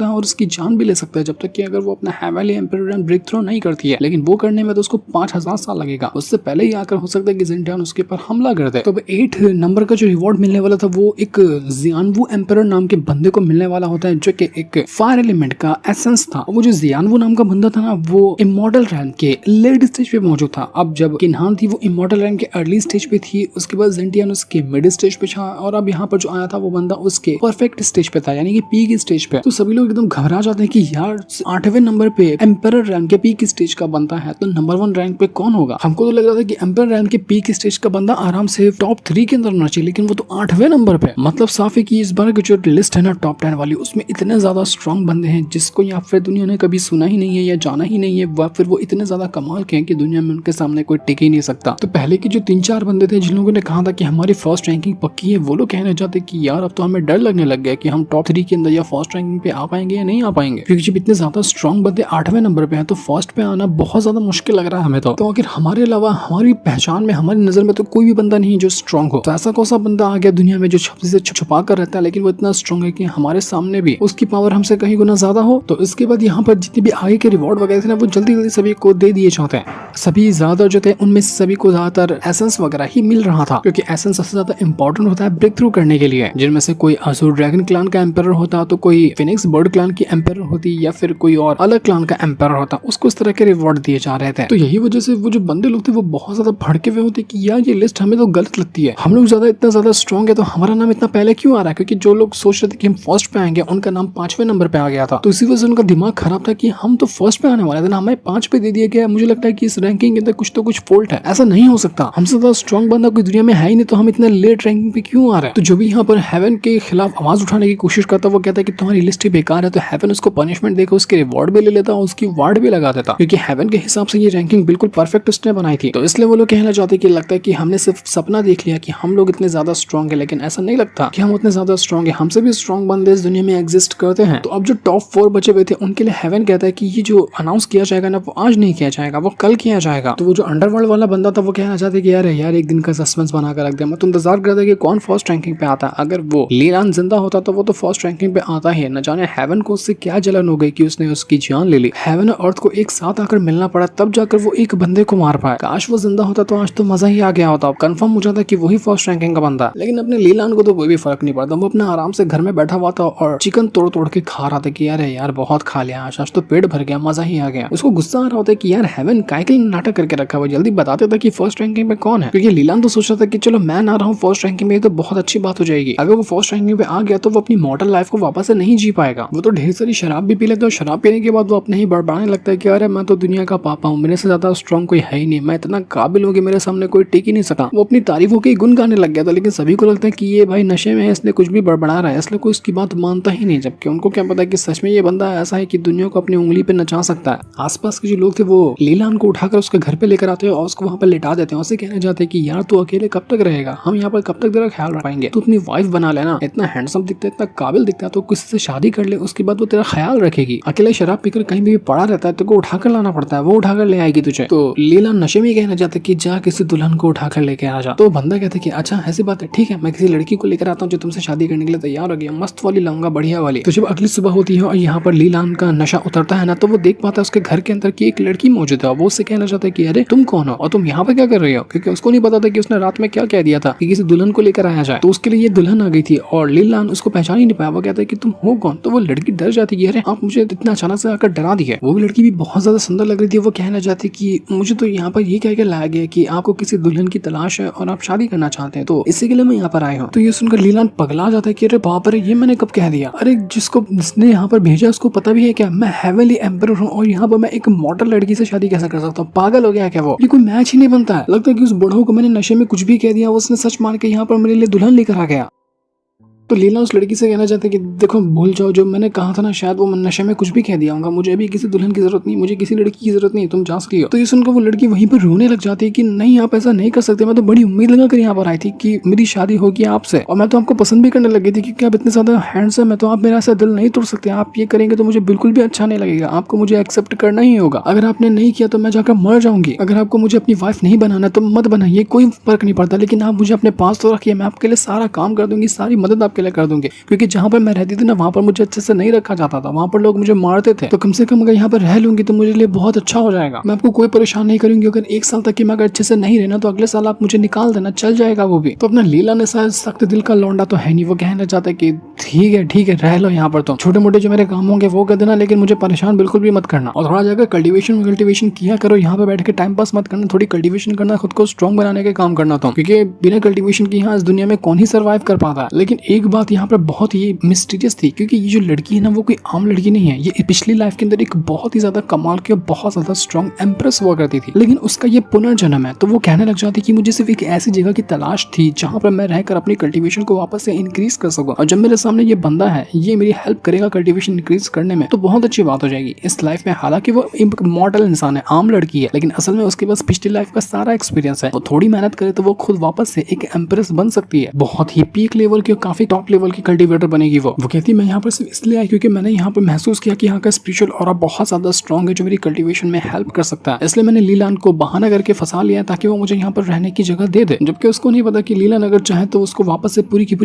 सकता है और उसकी जान भी ले सकता है, जब तक कि अगर वो अपना हेवनली एम्पायर ब्रेक थ्रू नहीं करती है। लेकिन वो करने में तो उसको 5000 साल लगेगा। उससे पहले ही आकर हो सकता है कि ज़ेंटियान उसके ऊपर हमला कर दे। तो 8 नंबर का जो रिवॉर्ड मिलने वाला था वो एक जियानवू एम्पायर नाम के बंदे को मिलने वाला होता है, जो कि एक फायर एलिमेंट का एसेंस था। वो जो जियानवू नाम का बंदा था ना, वो इमॉर्टल रैम के लेट स्टेज पे मौजूद था। अब जब किन्हान थी वो इमॉर्टल रैम के अर्ली स्टेज पे थी, उसके बाद ज़ेंटियान उसके मिड स्टेज पे था, और अब यहाँ पर जो आया था वो बंदा उसके परफेक्ट स्टेज पे था, यानी कि पीक स्टेज पे। तो सभी लोग एकदम घबरा जाते हैं कि यार 8वें नंबर पे एम्पायर रैंक के पीक स्टेज का बनता है, तो नंबर 1 रैंक पे कौन होगा। हमको तो लग रहा था कि एम्पायर रैंक के पीक स्टेज का बंदा आराम से टॉप 3 के अंदर होना चाहिए, लेकिन वो तो 8वें नंबर पे। मतलब साफ है कि इस बार की जो लिस्ट है ना टॉप 10 वाली, उसमें इतने ज्यादा स्ट्रॉन्ग बंदे हैं जिसको या फिर दुनिया ने कभी सुना ही नहीं है या जाना ही नहीं है, व फिर वो इतने ज्यादा कमाल के हैं कि दुनिया में उनके सामने कोई टिक ही नहीं सकता। तो पहले के जो 3-4 बंदे थे जिन लोगों ने कहा था कि हमारी फर्स्ट रैंकिंग पक्की है, वो लोग कहने चाहते कि यार अब तो हमें डर लगने लग गया कि हम टॉप 3 के अंदर या फर्स्ट रैंकिंग पे आ पाएंगे या नहीं आ पाएंगे, क्योंकि जब इतने ज्यादा स्ट्रॉन्ग बंदे 8वें नंबर पे हैं तो फर्स्ट पे आना बहुत ज्यादा मुश्किल लग रहा है हमें। तो अगर हमारे अलावा हमारी पहचान में, हमारी नजर में तो कोई भी बंदा नहीं जो स्ट्रॉन्ग हो, तो ऐसा कौन सा बंदा आ गया दुनिया में जो से छुपा कर रहता है, लेकिन वो इतना स्ट्रॉन्ग है कि हमारे सामने भी उसकी पावर हमसे कहीं गुना ज्यादा हो। तो इसके बाद यहाँ पर जितने भी आगे के रिवॉर्ड वगैरह थे ना, वो जल्दी जल्दी सभी को दे दिए जाते हैं। सभी ज्यादा जो थे उनमें सभी को ज्यादातर एसेंस वगैरह ही मिल रहा था, क्योंकि एसेंस सबसे ज्यादा इंपॉर्टेंट होता है ब्रेक थ्रू करने के लिए। जिनमें से कोई असुर ड्रैगन क्लान का एम्पायर होता, तो कोई फिनिक्स बर्ड क्लान की एम्पायर होती, या फिर कोई और अलग क्लान का एम्पायर होता, उसको इस तरह के रिवॉर्ड दिए जा रहे थे। तो यही वजह से वो जो बंदे लोग थे वो बहुत ज्यादा भड़के हुए होते कि यार ये लिस्ट हमें तो गलत लगती है, हम लोग ज्यादा इतना ज्यादा स्ट्रॉन्ग है तो हमारा नाम इतना पहले क्यों आ रहा है। क्योंकि जो लोग सोच रहे थे कि हम फर्स्ट पे आएंगे उनका नाम 5वें नंबर पे आ गया था, तो इसी वजह से उनका दिमाग खराब था कि हम तो फर्स्ट पे आने वाले थे ना, हमें 5 पे दे दिया गया। मुझे लगता है कि इस रैंकिंग के अंदर कुछ तो कुछ फॉल्ट है, ऐसा नहीं हो सकता, हमसे ज्यादा स्ट्रॉन्ग बंदा कोई दुनिया में है ही नहीं, तो हम इतने लेट रैंकिंग पे क्यों आ रहे हैं। तो जो भी यहाँ पर हेवन के खिलाफ आवाज उठाने की कोशिश करता वो कहता है कि तुम्हारी लिस्ट ही बेकार है, तो हेवन उसको पनिशमेंट देकर उसके रिवॉर्ड भी ले लेता और उसकी वार्ड भी लगा देता, क्योंकि हेवन के हिसाब से ये रैंकिंग बिल्कुल परफेक्ट उसने बनाई थी। तो इसलिए वो लोग कहना चाहते कि लगता है कि हमने सिर्फ सपना देख लिया कि हम लोग इतने ज्यादा स्ट्रॉन्ग है, लेकिन ऐसा नहीं लगता कि हम उतने ज्यादा स्ट्रॉन्ग है, हमसे भी स्ट्रॉन्ग बंदे इस दुनिया में एग्जिस्ट करते हैं। तो अब जो टॉप 4 बचे हुए थे उनके लिए हेवन कहता है कि ये जो अनाउंस किया जाएगा ना, वो आज नहीं किया जाएगा, वो कल किया जाएगा। तो वो जो अंडरवर्ल्ड वाला बंदा था वो कहना चाहते कि यार एक दिन का सस्पेंस बना कर रख दिया, मैं तो इंतजार कर रहा था कि कौन फर्स्ट रैंकिंग पे आता। अगर वो लीलान जिंदा होता तो वो तो फर्स्ट रैंकिंग पे आता ही। न जाने हेवन को उससे क्या जलन हो गई कि उसने उसकी जान ले ली। हेवन और अर्थ को एक साथ आकर मिलना पड़ा, तब जाकर वो एक बंदे को मार पाया। काश वो जिंदा होता तो आज तो मजा ही आ गया होता, कंफर्म हो जाता कि वही फर्स्ट रैंकिंग का बंदा। लेकिन अपने लीलान को तो कोई भी फर्क नहीं पड़ता, वो अपना आराम से घर में बैठा हुआ था और चिकन तोड़ तोड़ के खा रहा था कि यार बहुत खा लिया, आज तो पेट भर गया, मजा ही आ गया। उसको गुस्सा आ रहा होता है कि यार हेवन काय के लिए नाटक करके रखा हुआ, जल्दी बताते था कि फर्स्ट रैंकिंग में कौन है। क्योंकि लीलान तो सोच रहा था कि चलो मैं ना रहा हूँ फर्स्ट रैंकिंग में, तो बहुत अच्छी बात हो जाएगी। अगर वो फर्स्ट रैंकिंग पे आ गया तो वो अपनी मॉडल लाइफ को वापस से नहीं जी पाएगा। वो तो ढेर सारी शराब भी पी लेता है, और शराब पीने के बाद वो अपने ही बड़बड़ाने लगता है कि अरे मैं तो दुनिया का पापा हूँ, मेरे से ज्यादा स्ट्रॉन्ग कोई है ही नहीं, मैं इतना काबिल हूँ कि मेरे सामने कोई टिक ही नहीं सका। वो अपनी तारीफों के गुन गाने लग गया था, लेकिन सभी को लगता है कि ये भाई नशे में है, इसलिए कुछ भी बड़बड़ा रहा है, इसलिए कोई उसकी बात मानता ही नहीं। जबकि उनको क्या पता कि सच में ये बंदा ऐसा है कि दुनिया को अपनी उंगली पे नचा सकता है। आसपास के जो लोग थे वो लीलान को उठाकर उसके घर पे लेकर आते हैं और उसको वहाँ पे लिटा देते हैं। उससे कहना चाहते हैं कि यार तू अकेले कब तक रहेगा, हम यहाँ पर कब तक तेरा ख्याल रख पाएंगे, तू अपनी वाइफ बना लेना, इतना हैंडसम दिखता है, इतना काबिल दिखता है, तो किसी से शादी कर ले, उसके बाद वो तेरा ख्याल रखेगी। अकेले शराब पीकर कहीं भी पड़ा रहता है तो को उठाकर लाना पड़ता है, वो उठाकर ले आएगी तुझे। तो लीलान नशे में कहना चाहता है कि जा किसी दुल्हन को उठाकर लेके आ जा। तो बंदा कहता है कि अच्छा ऐसी बात है, ठीक है, मैं किसी लड़की को लेकर आता हूँ जो तुमसे शादी करने के लिए तैयार हो गया, मस्त वाली लाऊंगा, बढ़िया वाली। तो जब अगली सुबह होती है और यहाँ पर लीलान का नशा उतरता है ना, तो वो देख पाता है उसके घर के अंदर की एक लड़की मौजूद है। वो उससे कहना चाहता है कि अरे तुम कौन हो और तुम यहाँ पर क्या कर रही हो, क्योंकि उसको नहीं पता था कि उसने रात में क्या कह दिया था कि किसी दुल्हन को लेकर आया जाए। तो उसके लिए ये दुल्हन आ गई थी और लीलान उसको पहचान ही नहीं पाया। वो कहता है कि तुम हो कौन। तो वो लड़की डर जाती है, अरे आप मुझे इतना अचानक से आकर डरा दिया। वो भी लड़की भी बहुत ज्यादा सुंदर लग रही थी। वो कहना चाहती कि मुझे तो यहाँ पर ये कह के लाया गया कि आपको किसी दुल्हन की तलाश है और आप शादी करना चाहते हैं, तो इसी के लिए मैं यहाँ पर आया हूँ। तो ये सुनकर लीलान पगला जाता है कि अरे बाप रे, ये मैंने कब कह दिया, अरे जिसने यहाँ पर भेजा उसको पता भी है क्या मैं हेवनली एम्पायर हूँ और यहाँ पर मैं एक मॉडल लड़की से शादी कैसे कर सकता हूँ, पागल हो गया क्या वो, ये कोई मैच ही नहीं बनता है। लगता है कि उस बुढ़ऊ को मैंने नशे में कुछ भी कह दिया, उसने सच मान के यहाँ पर मेरे लिए दुल्हन लेकर आ गया। तो लीला उस लड़की से कहना चाहते कि देखो भूल जाओ, जो मैंने कहा था ना, शायद वो नशे में कुछ भी कह दिया होगा, मुझे अभी किसी दुल्हन की जरूरत नहीं, मुझे किसी लड़की की जरूरत नहीं, तुम जा सकती हो। तो ये सुनकर वो लड़की वहीं पर रोने लग जाती है कि नहीं आप ऐसा नहीं कर सकते, मैं तो बड़ी उम्मीद लगाकर यहाँ पर आई थी कि मेरी शादी होगी आपसे और मैं तो आपको पसंद भी करने लगी थी क्योंकि आप इतने ज्यादा हैंडसम है, तो आप मेरा ऐसा दिल नहीं तोड़ सकते, आप ये करेंगे तो मुझे बिल्कुल भी अच्छा नहीं लगेगा, आपको मुझे एक्सेप्ट करना ही होगा। अगर आपने नहीं किया तो मैं जाकर मर जाऊंगी। अगर आपको मुझे अपनी वाइफ नहीं बनाना तो मत बनाइए, कोई फर्क नहीं पड़ता, लेकिन आप मुझे अपने पास तो रखिए, मैं आपके लिए सारा काम कर दूंगी, सारी मदद आपके लिए कर दूंगी, क्योंकि जहाँ पर मैं रहती थी ना वहाँ पर मुझे अच्छे से नहीं रखा जाता था, वहाँ पर लोग मुझे मारते थे। तो कम से कम अगर यहाँ पर रह लूंगी तो मुझे लिए बहुत अच्छा हो जाएगा। मैं आपको कोई परेशान नहीं करूंगी। अगर 1 साल तक की मैं अगर अच्छे से नहीं रहना तो अगले साल आप मुझे निकाल देना, चल जाएगा वो भी। तो अपना लीला ने शायद सख्त दिल का लौंडा तो है नहीं, वो कहना चाहता है कि ठीक है रह लो यहाँ पर, तुम छोटे मोटे जो मेरे काम होंगे वो कर देना, लेकिन मुझे परेशान बिल्कुल भी मत करना। और थोड़ा जाकर कल्टीवेशन किया करो, यहाँ पे बैठ के टाइम पास मत करना, थोड़ी कल्टीवेशन करना, खुद को स्ट्रॉन्ग बनाने के काम करना, क्योंकि बिना कल्टीवेशन की यहाँ इस दुनिया में कौन ही सर्वाइव कर पाता है। लेकिन एक बात यहाँ पर बहुत ही मिस्टीरियस थी, क्योंकि ये जो लड़की है ना वो कोई आम लड़की नहीं है, ये पिछली लाइफ के अंदर एक बहुत ही ज्यादा कमाल की बहुत ज्यादा स्ट्रॉन्ग एम्प्रेस हुआ करती थी, लेकिन उसका ये पुनर्जन्म है। तो वो कहने लग जाती कि मुझे सिर्फ एक ऐसी जगह की तलाश थी जहां पर मैं रहकर अपनी कल्टीवेशन को वापस से इंक्रीज कर सकूं, और जब मेरे सामने ये बंदा है ये मेरी हेल्प करेगा कल्टीवेशन इंक्रीज करने में, तो बहुत अच्छी बात हो जाएगी इस लाइफ में। हालांकि वो एक मॉडल इंसान है, आम लड़की है, लेकिन असल में उसके पास पिछली लाइफ का सारा एक्सपीरियंस है। वो थोड़ी मेहनत करे तो वो खुद वापस से एक एम्प्रेस बन सकती है, बहुत ही पीक लेवल की, काफी टॉप लेवल की कल्टीवेटर बनेगी वो कहती मैं यहाँ पर सिर्फ इसलिए आई क्योंकि मैंने यहाँ पर महसूस किया कि यहाँ का स्पिरिचुअल ऑरा बहुत ज्यादा स्ट्रॉन्ग है जो मेरी कल्टीवेशन में हेल्प कर सकता है, इसलिए मैंने लीलान को बहाना करके फंसा लिया ताकि वो मुझे यहाँ पर रहने की जगह दे दे। जबकि उसको नहीं पता कि लीलान अगर चाहे तो उसको वापस से पूरी की पूरी